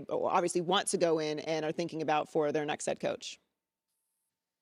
obviously want to go in and are thinking about for their next head coach?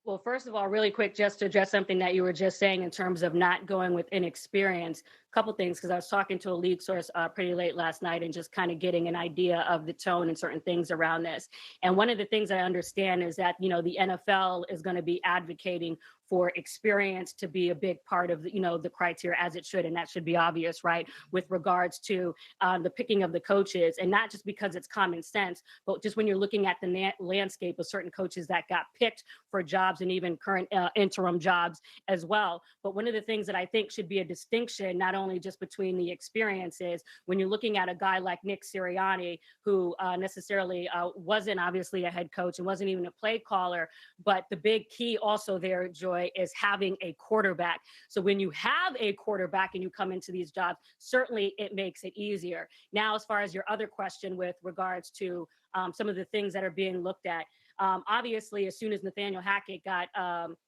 Well, first of all, really quick, just to address something that you were just saying in terms of not going with inexperience. A couple things, because I was talking to a league source pretty late last night and just kind of getting an idea of the tone and certain things around this. And one of the things I understand is that the NFL is going to be advocating for experience to be a big part of the criteria, as it should, and that should be obvious, right, with regards to the picking of the coaches, and not just because it's common sense, but just when you're looking at the landscape of certain coaches that got picked for jobs and even current interim jobs as well. But one of the things that I think should be a distinction, not only just between the experiences, when you're looking at a guy like Nick Sirianni, who necessarily wasn't obviously a head coach and wasn't even a play caller, but the big key also there, Joy, is having a quarterback. So when you have a quarterback and you come into these jobs, certainly it makes it easier. Now, as far as your other question with regards to some of the things that are being looked at, obviously, as soon as Nathaniel Hackett got,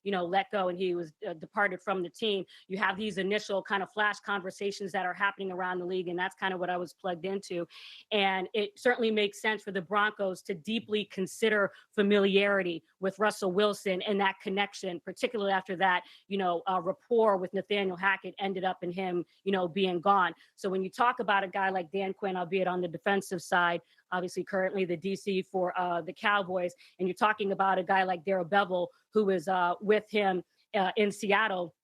let go and he was departed from the team, you have these initial kind of flash conversations that are happening around the league, and that's kind of what I was plugged into. And it certainly makes sense for the Broncos to deeply consider familiarity with Russell Wilson and that connection, particularly after that, rapport with Nathaniel Hackett ended up in him, being gone. So when you talk about a guy like Dan Quinn, albeit on the defensive side, obviously currently the DC for the Cowboys, and you're talking about a guy like Darrell Bevel, who is with him in Seattle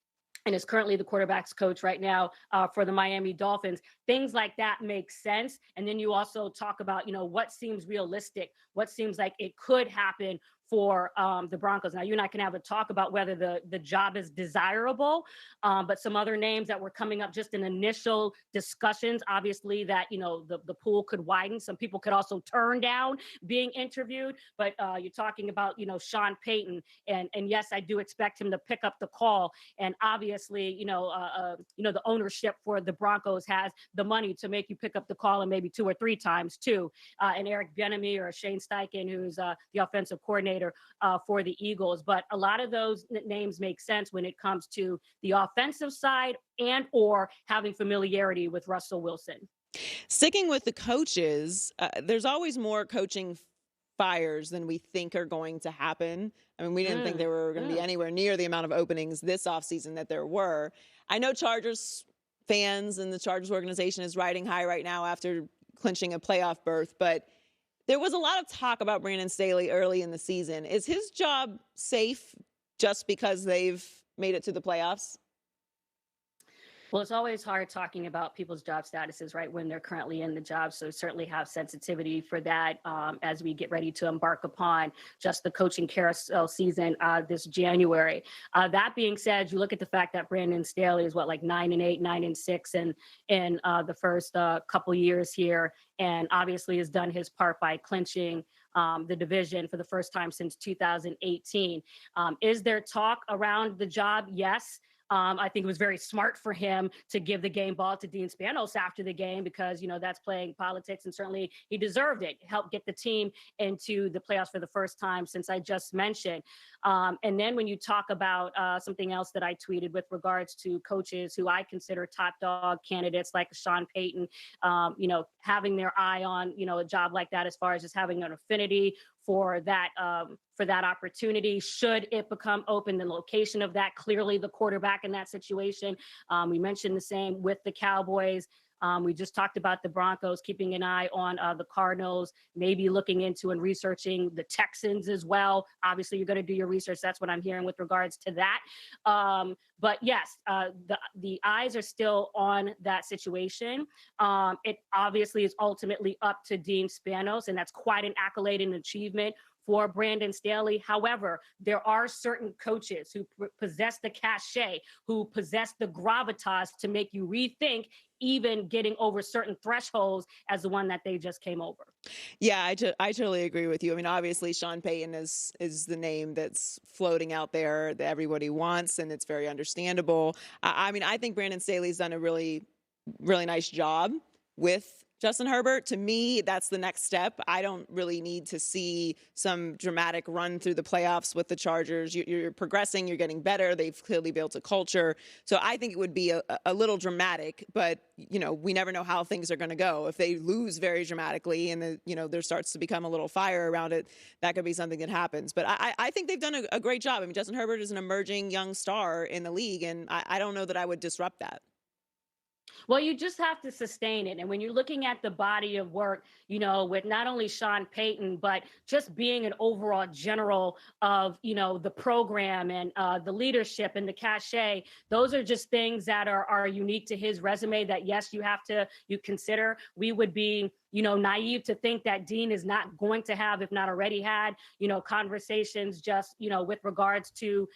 and is currently the quarterback's coach right now for the Miami Dolphins. Things like that make sense. And then you also talk about, what seems realistic, what seems like it could happen for the Broncos. Now, you and I can have a talk about whether the job is desirable, but some other names that were coming up just in initial discussions, obviously that, the pool could widen. Some people could also turn down being interviewed, but you're talking about, Sean Payton. And yes, I do expect him to pick up the call. And obviously, the ownership for the Broncos has the money to make you pick up the call and maybe 2 or 3 times too. And Eric Bieniemy or Shane Steichen, who's the offensive coordinator for the Eagles. But a lot of those names make sense when it comes to the offensive side and or having familiarity with Russell Wilson. Sticking with the coaches, there's always more coaching fires than we think are going to happen. I mean, we didn't think there were going to be anywhere near the amount of openings this offseason that there were. I know Chargers fans and the Chargers organization is riding high right now after clinching a playoff berth, but there was a lot of talk about Brandon Staley early in the season. Is his job safe just because they've made it to the playoffs? Well, it's always hard talking about people's job statuses, right, when they're currently in the job. So certainly have sensitivity for that as we get ready to embark upon just the coaching carousel season this January. That being said, you look at the fact that Brandon Staley is 9-8, 9-6 in the first couple years here, and obviously has done his part by clinching the division for the first time since 2018. Is there talk around the job? Yes. I think it was very smart for him to give the game ball to Dean Spanos after the game because, that's playing politics, and certainly he deserved it. Helped get the team into the playoffs for the first time since I just mentioned. And then when you talk about something else that I tweeted with regards to coaches who I consider top dog candidates like Sean Payton, having their eye on, a job like that as far as just having an affinity for that opportunity should it become open, the location of that, clearly the quarterback in that situation. We mentioned the same with the Cowboys. We just talked about the Broncos keeping an eye on the Cardinals, maybe looking into and researching the Texans as well. Obviously, you're going to do your research. That's what I'm hearing with regards to that. But yes, the eyes are still on that situation. It obviously is ultimately up to Dean Spanos, and that's quite an accolade and achievement for Brandon Staley. However, there are certain coaches who possess the cachet, who possess the gravitas to make you rethink even getting over certain thresholds as the one that they just came over. Yeah, I totally agree with you. I mean, obviously, Sean Payton is the name that's floating out there that everybody wants, and it's very understandable. I mean, I think Brandon Staley's done a really, really nice job with Justin Herbert, to me, that's the next step. I don't really need to see some dramatic run through the playoffs with the Chargers. You're progressing, you're getting better. They've clearly built a culture. So I think it would be a little dramatic, but, we never know how things are going to go. If they lose very dramatically and, there starts to become a little fire around it, that could be something that happens. But I think they've done a great job. I mean, Justin Herbert is an emerging young star in the league, and I don't know that I would disrupt that. Well, you just have to sustain it. And when you're looking at the body of work, with not only Sean Payton, but just being an overall general of, the program and the leadership and the cachet, those are just things that are unique to his resume that, yes, you consider. We would be naive to think that Dean is not going to have, if not already had, conversations just, with regards to,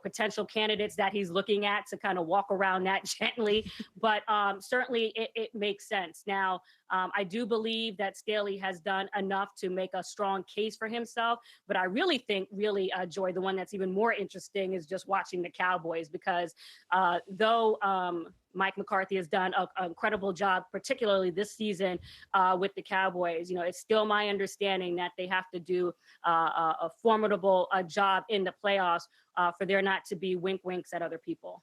potential candidates that he's looking at to kind of walk around that gently. But certainly it makes sense. Now, I do believe that Staley has done enough to make a strong case for himself. But I really think, Joy, the one that's even more interesting is just watching the Cowboys, because though Mike McCarthy has done an incredible job, particularly this season with the Cowboys, it's still my understanding that they have to do a formidable job in the playoffs for there not to be wink winks at other people.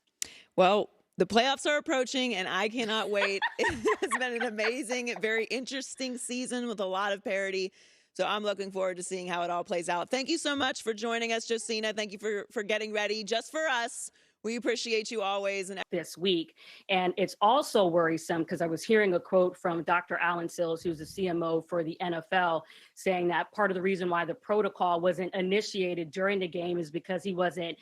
Well, the playoffs are approaching, and I cannot wait. It's been an amazing, very interesting season with a lot of parity. So I'm looking forward to seeing how it all plays out. Thank you so much for joining us, Josina. Thank you for getting ready just for us. We appreciate you always. And this week. And it's also worrisome because I was hearing a quote from Dr. Alan Sills, who's the CMO for the NFL, saying that part of the reason why the protocol wasn't initiated during the game is because he wasn't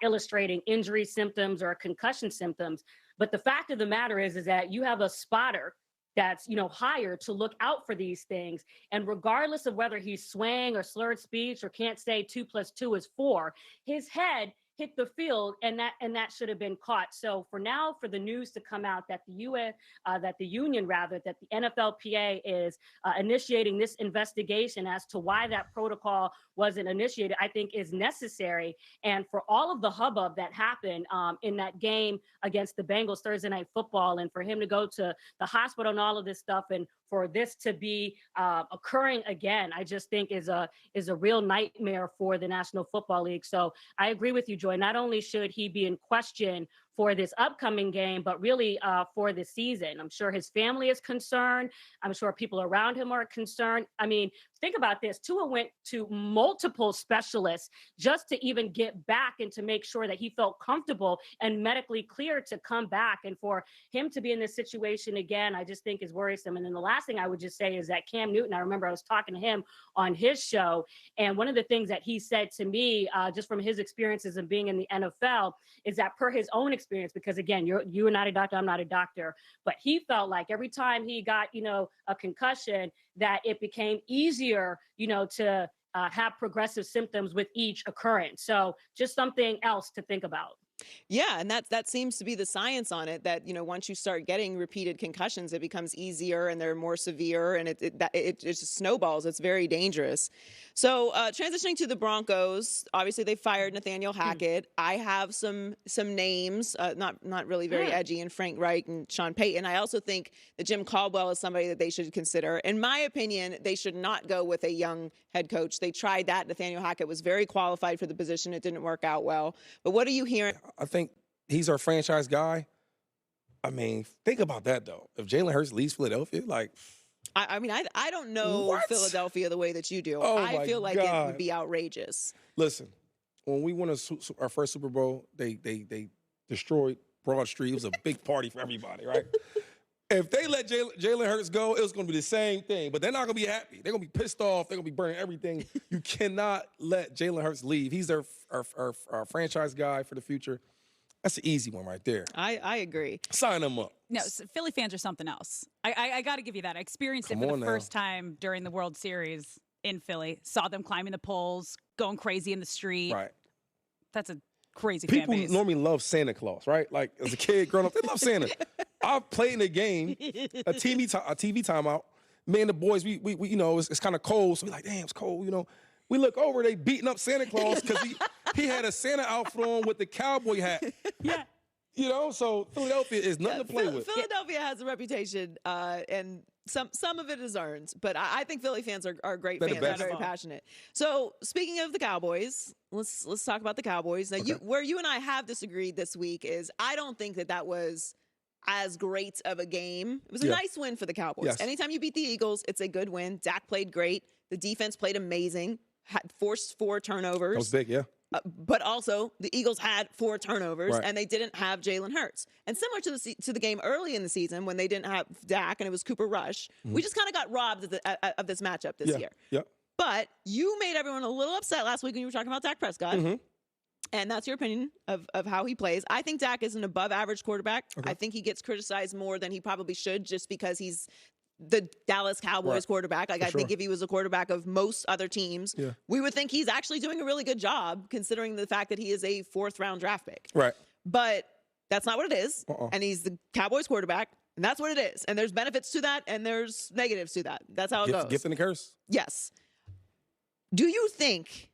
illustrating injury symptoms or concussion symptoms. But the fact of the matter is that you have a spotter that's, hired to look out for these things. And regardless of whether he's swaying or slurred speech or can't say 2 + 2 is 4, his head hit the field, and that should have been caught. So for the news to come out that the NFLPA is initiating this investigation as to why that protocol wasn't initiated, I think is necessary. And for all of the hubbub that happened in that game against the Bengals Thursday Night Football, and for him to go to the hospital and all of this stuff, and for this to be occurring again, I just think is a real nightmare for the National Football League. So I agree with you, Joy. Not only should he be in question for this upcoming game, but really for the season. I'm sure his family is concerned. I'm sure people around him are concerned. I mean, think about this. Tua went to multiple specialists just to even get back and to make sure that he felt comfortable and medically clear to come back. And for him to be in this situation again, I just think is worrisome. And then the last thing I would just say is that Cam Newton, I remember I was talking to him on his show, and one of the things that he said to me, just from his experiences of being in the NFL, is that per his own experience, because again, you are not a doctor, I'm not a doctor, but he felt like every time he got, a concussion, that it became easier, to have progressive symptoms with each occurrence. So just something else to think about. Yeah, and that seems to be the science on it, that, once you start getting repeated concussions, it becomes easier and they're more severe, and it just snowballs. It's very dangerous. So transitioning to the Broncos, obviously they fired Nathaniel Hackett. I have some names, not really very edgy, and Frank Reich and Sean Payton. I also think that Jim Caldwell is somebody that they should consider. In my opinion, they should not go with a young head coach. They tried that. Nathaniel Hackett was very qualified for the position. It didn't work out well. But what are you hearing? I think he's our franchise guy. I mean, think about that, though. If Jalen Hurts leaves Philadelphia, I mean, I don't know what? Philadelphia the way that you do. Oh, I feel like God. it would be outrageous. Listen, when we won our first Super Bowl, they destroyed Broad Street. It was a big party for everybody, right? If they let Jalen Hurts go, it was going to be the same thing. But they're not going to be happy. They're going to be pissed off. They're going to be burning everything. You cannot let Jalen Hurts leave. He's our franchise guy for the future. That's an easy one right there. I agree. Sign him up. No, Philly fans are something else. I got to give you that. I experienced it for the first time during the World Series in Philly. Saw them climbing the poles, going crazy in the street. Right. That's a crazy People fan base. normally love Santa Claus, right? Like, as a kid growing up, they love Santa. I played in a game, a TV timeout. Me and the boys, we it's kind of cold, so we like, damn, it's cold, We look over, they beating up Santa Claus because he had a Santa outfit on with the cowboy hat. Yeah. So Philadelphia is nothing to play with. Philadelphia has a reputation, and some of it is earned, but I think Philly fans are great They're the fans. They're best. very passionate. So speaking of the Cowboys, let's talk about the Cowboys. Now, where you and I have disagreed this week is I don't think that was as great of a game. It was a nice win for the Cowboys. Yes. Anytime you beat the Eagles, it's a good win. Dak played great. The defense played amazing. Forced 4 turnovers. That was big, yeah. But also, the Eagles had 4 turnovers, Right. and they didn't have Jalen Hurts. And similar to the game early in the season when they didn't have Dak and it was Cooper Rush, we just kind of got robbed of this matchup this year. Yeah. But you made everyone a little upset last week when you were talking about Dak Prescott. And that's your opinion of how he plays. I think Dak is an above-average quarterback. Okay. I think he gets criticized more than he probably should just because he's the Dallas Cowboys quarterback. Like, I think if he was a quarterback of most other teams, we would think he's actually doing a really good job considering the fact that he is a 4th-round draft pick. Right. But that's not what it is. And he's the Cowboys quarterback, and that's what it is. And there's benefits to that, and there's negatives to that. That's how it goes. Gift and a curse. Yes. Do you think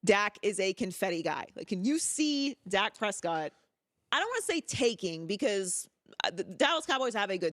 Dak is a confetti guy? Like, can you see Dak Prescott? I don't want to say taking because the Dallas Cowboys have a good